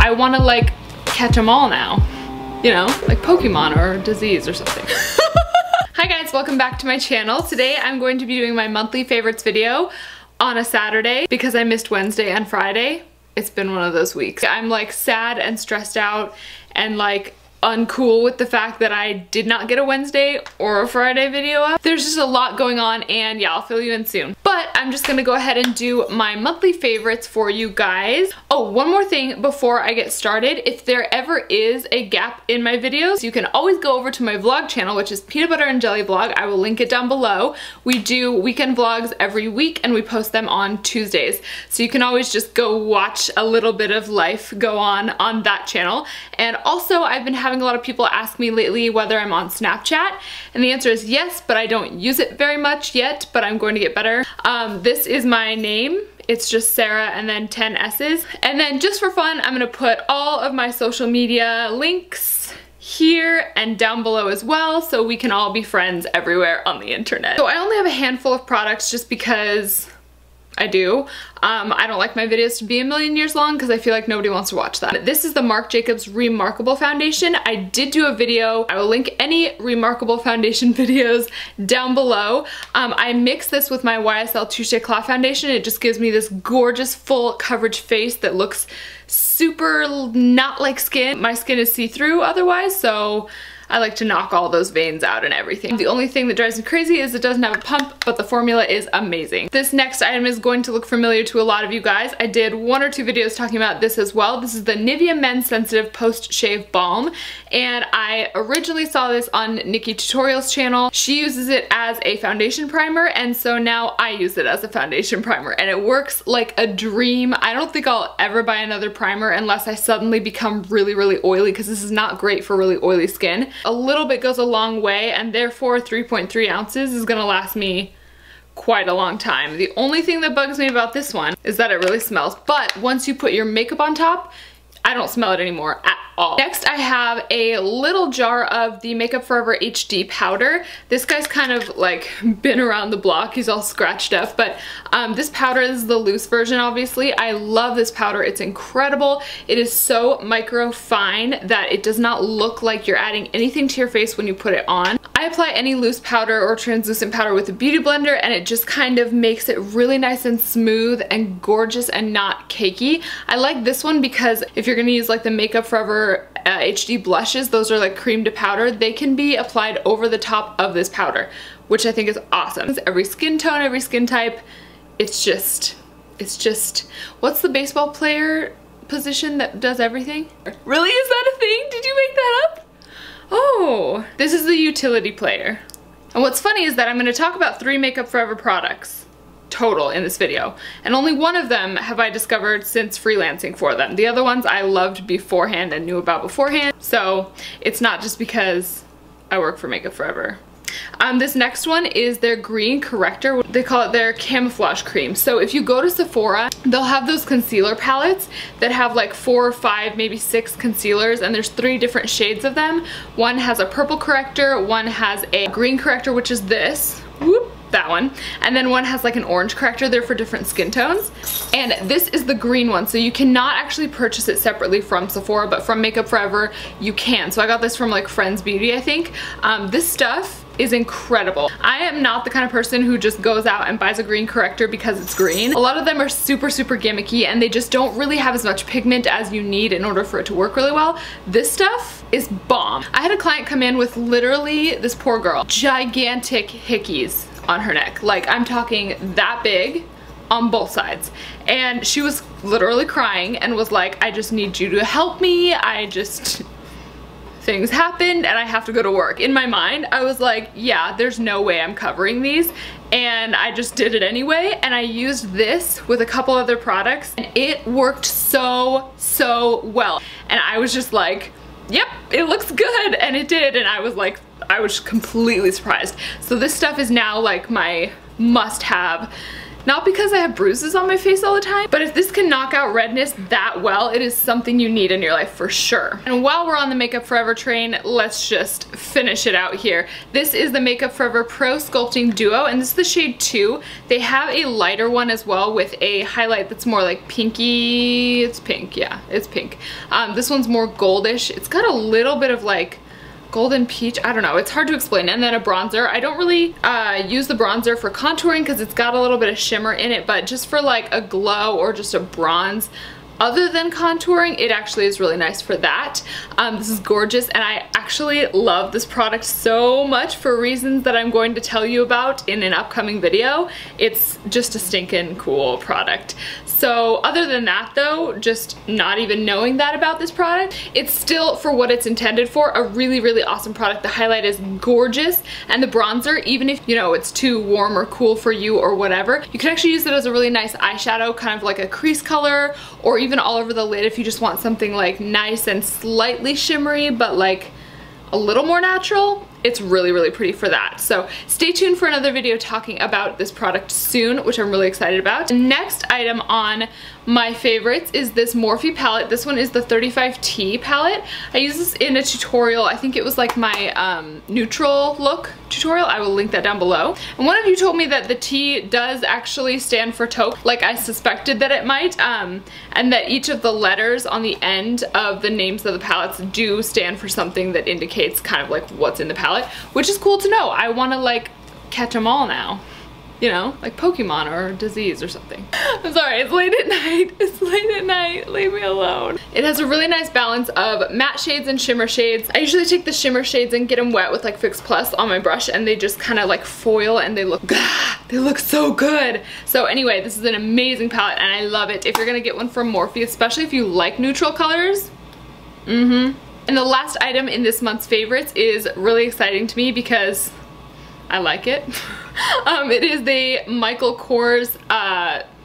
I want to like catch them all now, you know, like Pokemon or disease or something. Hi guys, welcome back to my channel. Today I'm going to be doing my monthly favorites video on a Saturday because I missed Wednesday and Friday. It's been one of those weeks. I'm like sad and stressed out and like uncool with the fact that I did not get a Wednesday or a Friday video up. There's just a lot going on, and yeah, I'll fill you in soon. But I'm just gonna go ahead and do my monthly favorites for you guys. Oh, one more thing before I get started. If there ever is a gap in my videos, you can always go over to my vlog channel, which is Peanut Butter and Jelly Vlog. I will link it down below. We do weekend vlogs every week and we post them on Tuesdays. So you can always just go watch a little bit of life go on that channel. And also, I've been having a lot of people ask me lately whether I'm on Snapchat, and the answer is yes, but I don't use it very much yet, but I'm going to get better. This is my name. It's just Sarah and then 10 S's. And then just for fun, I'm gonna put all of my social media links here and down below as well, so we can all be friends everywhere on the internet. So I only have a handful of products just because I do. I don't like my videos to be a million years long because I feel like nobody wants to watch that. This is the Marc Jacobs Remarkable Foundation. I did do a video. I will link any Remarkable Foundation videos down below. I mixed this with my YSL Touche Éclat Foundation. It just gives me this gorgeous full coverage face that looks super not like skin. My skin is see-through otherwise, so I like to knock all those veins out and everything. The only thing that drives me crazy is it doesn't have a pump, but the formula is amazing. This next item is going to look familiar to a lot of you guys. I did 1 or 2 videos talking about this as well. This is the Nivea Men's Sensitive Post Shave Balm, and I originally saw this on Nikki Tutorial's channel. She uses it as a foundation primer, and so now I use it as a foundation primer, and it works like a dream. I don't think I'll ever buy another primer unless I suddenly become really, really oily, because this is not great for really oily skin. A little bit goes a long way, and therefore 3.3 ounces is gonna last me quite a long time. The only thing that bugs me about this one is that it really smells, but once you put your makeup on top, I don't smell it anymore at all. Next, I have a little jar of the Makeup Forever HD powder. This guy's kind of like been around the block. He's all scratched up, but this powder is the loose version, obviously. I love this powder. It's incredible. It is so micro fine that it does not look like you're adding anything to your face when you put it on. I apply any loose powder or translucent powder with a beauty blender, and it just kind of makes it really nice and smooth and gorgeous and not cakey. I like this one because if you're gonna use like the Makeup Forever HD blushes, those are like cream to powder, they can be applied over the top of this powder, which I think is awesome. Every skin tone, every skin type, it's just, what's the baseball player position that does everything? Really, is that a thing? Did you make that up? Oh, this is the utility player. And what's funny is that I'm gonna talk about 3 Makeup Forever products total in this video, and only one of them have I discovered since freelancing for them. The other ones I loved beforehand and knew about beforehand, so it's not just because I work for Makeup Forever. This next one is their green corrector. They call it their Camouflage cream. So if you go to Sephora, they'll have those concealer palettes that have like 4 or 5, maybe 6 concealers, and there's 3 different shades of them. One has a purple corrector, one has a green corrector, which is this, whoop, that one, and then one has like an orange corrector. They're for different skin tones, and this is the green one, so you cannot actually purchase it separately from Sephora, but from Makeup Forever you can. So I got this from like Friends Beauty, I think. This stuff is incredible. I am not the kind of person who just goes out and buys a green corrector because it's green. A lot of them are super gimmicky, and they just don't really have as much pigment as you need in order for it to work really well. This stuff is bomb. I had a client come in with literally, this poor girl, gigantic hickeys on her neck. Like, I'm talking that big on both sides. And she was literally crying and was like, I just need you to help me. Things happened and I have to go to work. In my mind, I was like, yeah, there's no way I'm covering these. And I just did it anyway. And I used this with a couple other products, and it worked so well. And I was just like, yep, it looks good. And it did. And I was like, I was completely surprised. So this stuff is now like my must-have Not because I have bruises on my face all the time, but if this can knock out redness that well, it is something you need in your life for sure. And while we're on the Makeup Forever train, let's just finish it out here. This is the Makeup Forever Pro Sculpting Duo, and this is the shade 2. They have a lighter one as well with a highlight that's more like pinky. It's pink, yeah, it's pink. This one's more goldish. It's got a little bit of like golden peach, I don't know, it's hard to explain. And then a bronzer. I don't really use the bronzer for contouring because it's got a little bit of shimmer in it, but just for like a glow or just a bronze other than contouring, it actually is really nice for that. This is gorgeous, and I actually love this product so much for reasons that I'm going to tell you about in an upcoming video. It's just a stinking cool product. So other than that though, just not even knowing that about this product, it's still, for what it's intended for, a really, really awesome product. The highlight is gorgeous, and the bronzer, even if, you know, it's too warm or cool for you or whatever, you can actually use it as a really nice eyeshadow, kind of like a crease color, or even all over the lid if you just want something like nice and slightly shimmery, but like a little more natural. It's really, really pretty for that. So stay tuned for another video talking about this product soon, which I'm really excited about. The next item on my favorites is this Morphe palette. This one is the 35T palette. I used this in a tutorial. I think it was like my neutral look tutorial. I will link that down below. And one of you told me that the T does actually stand for taupe, like I suspected that it might, and that each of the letters on the end of the names of the palettes do stand for something that indicates kind of like what's in the palette, which is cool to know. I want to like catch them all now. You know, like Pokemon or disease or something. I'm sorry, it's late at night. It's late at night, leave me alone. It has a really nice balance of matte shades and shimmer shades. I usually take the shimmer shades and get them wet with like Fix Plus on my brush, and they just kind of like foil, and they look so good. So anyway, this is an amazing palette and I love it. If you're gonna get one from Morphe, especially if you like neutral colors, And the last item in this month's favorites is really exciting to me because I like it. It is the Michael Kors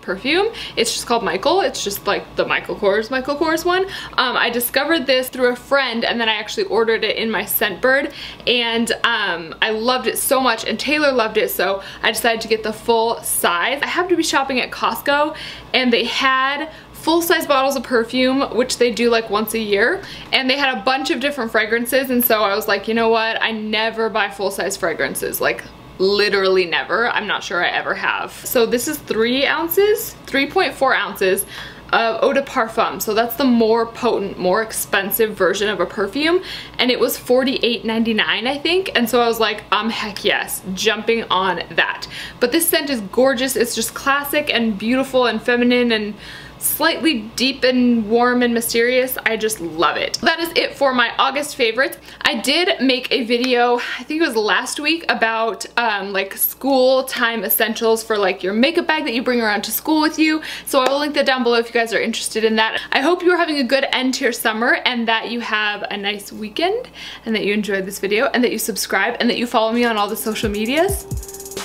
perfume. It's just called Michael. It's just like the Michael Kors one. I discovered this through a friend, and then I actually ordered it in my Scentbird, and I loved it so much, and Taylor loved it, so I decided to get the full size. I happened to be shopping at Costco, and they had full-size bottles of perfume, which they do like once a year, and they had a bunch of different fragrances, and so I was like, you know what, I never buy full-size fragrances, like literally never. I'm not sure I ever have. So this is 3.4 ounces of eau de parfum, so that's the more potent, more expensive version of a perfume, and it was $48.99 I think, and so I was like, heck yes, jumping on that. But this scent is gorgeous. It's just classic and beautiful and feminine and slightly deep and warm and mysterious. I just love it. That is it for my August favorites. I did make a video, I think it was last week, about like school time essentials for like your makeup bag that you bring around to school with you. So I will link that down below if you guys are interested in that. I hope you are having a good end to your summer, and that you have a nice weekend, and that you enjoyed this video, and that you subscribe, and that you follow me on all the social medias.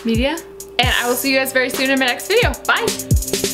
And I will see you guys very soon in my next video. Bye!